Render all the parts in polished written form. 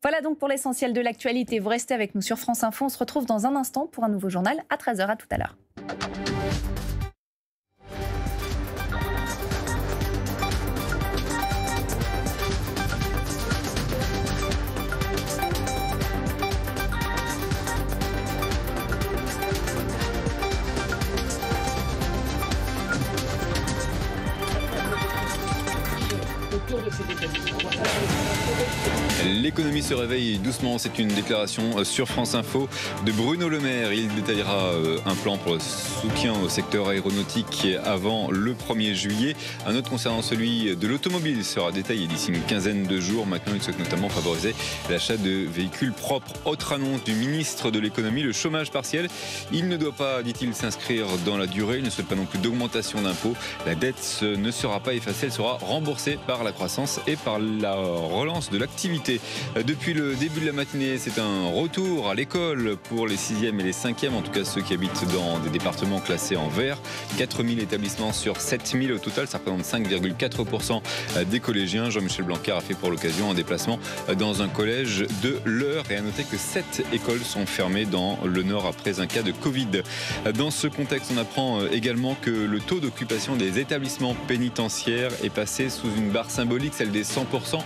Voilà donc pour l'essentiel de l'actualité. Vous restez avec nous sur France Info. On se retrouve dans un instant pour un nouveau journal à 13 h. À tout à l'heure. L'économie se réveille doucement, c'est une déclaration sur France Info de Bruno Le Maire. Il détaillera un plan pour le soutien au secteur aéronautique avant le 1er juillet. Un autre concernant celui de l'automobile sera détaillé d'ici une quinzaine de jours. Maintenant, il souhaite notamment favoriser l'achat de véhicules propres. Autre annonce du ministre de l'économie, le chômage partiel. Il ne doit pas, dit-il, s'inscrire dans la durée. Il ne souhaite pas non plus d'augmentation d'impôts. La dette ne sera pas effacée, elle sera remboursée par la croissance et par la relance de l'activité. Depuis le début de la matinée, c'est un retour à l'école pour les 6e et les 5e, en tout cas ceux qui habitent dans des départements classés en vert. 4000 établissements sur 7000 au total, ça représente 5,4% des collégiens. Jean-Michel Blanquer a fait pour l'occasion un déplacement dans un collège de l'Eure et a noté que 7 écoles sont fermées dans le Nord après un cas de Covid. Dans ce contexte, on apprend également que le taux d'occupation des établissements pénitentiaires est passé sous une barre symbolique, celle des 100%.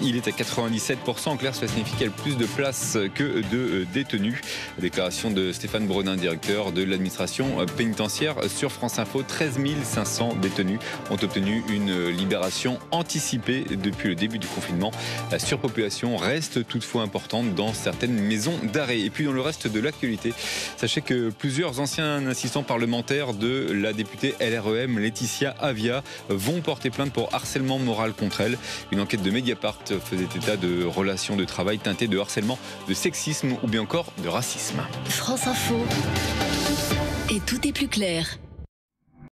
Il est à 97%. En clair, cela signifie qu'il y a plus de places que de détenus. Déclaration de Stéphane Bredin, directeur de l'administration pénitentiaire sur France Info. 13 500 détenus ont obtenu une libération anticipée depuis le début du confinement. La surpopulation reste toutefois importante dans certaines maisons d'arrêt. Et puis dans le reste de l'actualité, sachez que plusieurs anciens assistants parlementaires de la députée LREM Laetitia Avia vont porter plainte pour harcèlement moral contre elle. Une enquête de Mediapart faisait état de relations de travail teintées de harcèlement, de sexisme ou bien encore de racisme. France Info. Et tout est plus clair.